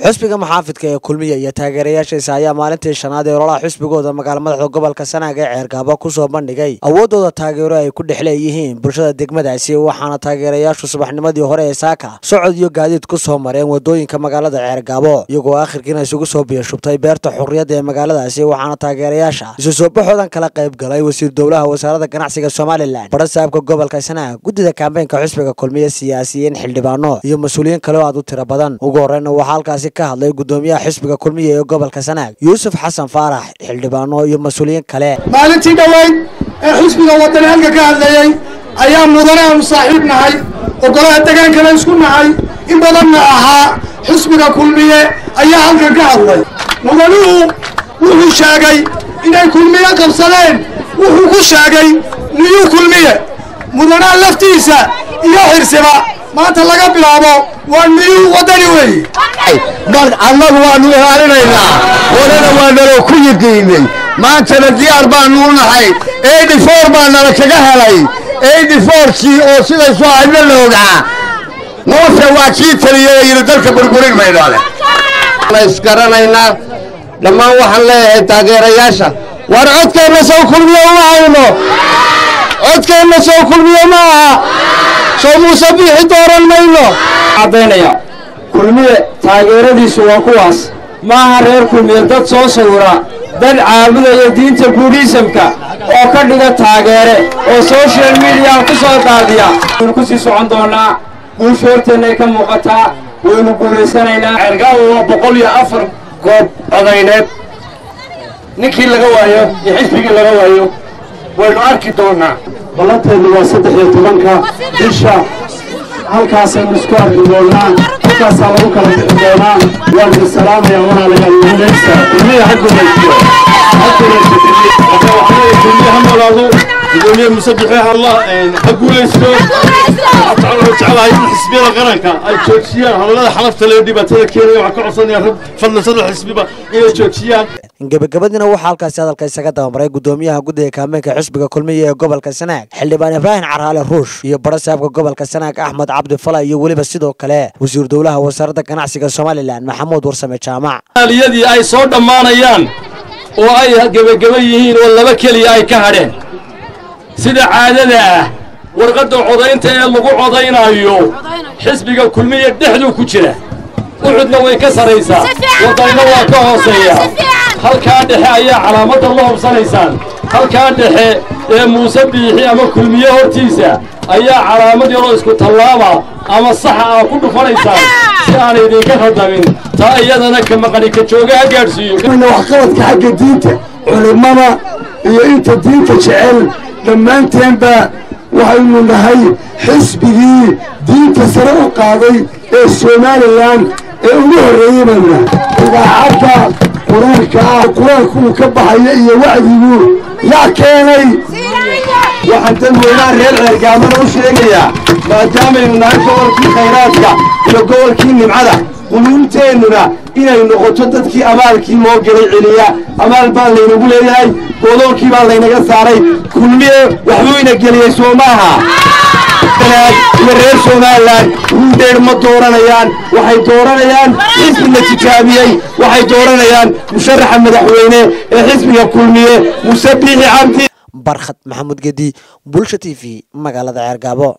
xisbiga maxaafidka ee kulmiye iyo taageerayaashiisa ayaa maalintii shanaad ee ololaha xisbigooda magaala madaxda gobolka Sanaag ee Ceergabo ku soo bandhigay awoodooda taageero ay ku dhexleeyihiin bulshada degmadaasi waxaana taageerayaashu subaxnimadii hore ee saaka socod iyo gaadiid ku soo mareen wadooyinka magaalada Ceergabo iyagoo aakhirkiina isugu soo biyashubtay beerta xurriyadda ee magaaladaasi waxaana taageerayaasha isu soo baxoodan kala qayb galay wasiir dowlaha wasaaradda ganacsiga Soomaaliland barasaabka gobolka Sanaag gudida kaambeynka xisbiga kulmiye siyaasiyiin xildhibaano iyo mas'uuliyiin kale oo aad u tiro badan ugu horreeyna waxa halkaasi ka hadlay gudoomiyaha xisbiga kulmiye ee gobolka Sanaag Yuusuf Xasan Faarax xildhibaano iyo mas'uuliyiin kale maalintii dhaweyn ee xisbiga waddanka ka hadlayay ayaa mudane saaxiib nahay oo golaha deegaanka isku nahay in badan ahaa xisbiga kulmiye ayaa halkan ka hadlay mudanuhu wuxuu sheegay inay kulmiye qabsadeen wuxuu ku sheegay niyu kulmiye mudanaha laftiisa iyo xirsiba maanta laga bilaabo waa niyu wadani weey bal annagu waanu ilaalinaynaa wadana waanalo ku yiqiinay maantana diyaar baanu u nahay 84 baa nala kaga helay 84kii oo siday soo hadla loogaa moose waa kii taliyay yiri dalka burburin maydhaale la isgaranaynaa dhammaan waxaan leeyahay taageerayaasha war codkeena soo kulmiyo ma hayno codkeena soo kulmiyo ma soo muuse bixi dooran mayno cadeynaya kulmiye taageeradiisu waa kuwaas maaha reer kulmiye dad soo sawira dad caabudaya diinta buddhismka oo ka dhiga taageere oo social media ku soo daadiya waxaan ku sii socon doonaa bulshooteena ka muuqataa waynu guuleysanaynaa Ceergabo 104 goob codayneed ninkii laga waayo iyo xisbigii laga waayo waynu arki doonaa balanteedu waa 13ka bisha halkaasaynu isku arki doonaa halkaasaa lagu kala bixi doonaa waan idin salaamayaa walaalayaal guuleysta kulmiye ha guuleysto kulmiye ha noolaado gudoomiye musabbixi allah ha guuleysto jeclahay in xisbiyada qaranka ay joojiyaan hawlada xalafta leh dhibaatada keenaya waxa ka codsanaya fadlan saddex xisbiba inay joojiyaan gabagabadina waxa halkaasi hadalka isaga dabamaray gudoomiyaha guddiga kaambeynka xisbiga kulmiye ee gobolka Sanaag xildhibaan Ibrahim Caraale Ruush iyo barasaabka gobolka Sanaag Axmed Cabdi Fala iyo waliba sidoo kale wasiir dowlaha wasaaradda ganacsiga Soomaaliland Maxamuud Warsame Jaamac aliyadii ay soo dhamaanayaan oo ay gabagaba yihiin oo laba kaliya ay ka hadheen sida caadada ah warqadda codaynta ee lagu codaynayo xisbiga kulmiye dhexdu ku jira wuxuudna way ka sareysaa wadayna waa ka hooseeya halkaa dhexe ayaa calaamadda la hubsanaysaan halkaa dhexe ee muuse biixi ama kulmiye hortiisa ayaa calaamad yaroo isku tallaaba ama saxa ah ku dhufanaysaan si aanay idinka khadamin taa iyadana ka maqani ka joogaha gaadhsiiyo waxqabadka xagga diinta culimada iyo inta diinta jecel dhammaanteenba waxaynu nahay xisbigii diinta sare u qaaday ee Soomaaliland ee ugu horreeyay bana idaacadda quraanku uu ka baxay iyo wacdigu yaa keenay waxaan dadweynaha reer Ceergabo u sheegayaa maadaama aynu nahay gobolkii khayraadka iyo gobolkii nimcada quluubteennuna inay noqoto dadkii abaalkii loo galay celiya abaal baa laynagu leeyahay gobolkii baa laynaga saaray kulmiye waxbuu ina geliyay soo maaha iyo reer Soomaaliland ruudheer ma dooranayaan waxay dooranayaan xisbiga tijaabiyay waxay dooranayaan musharaxa madaxweyne ee xisbiga kulmiye Muuse Biixi Cabdi Barkhad Maxamuud Gedi Bulsha TV magaalada Ceergabo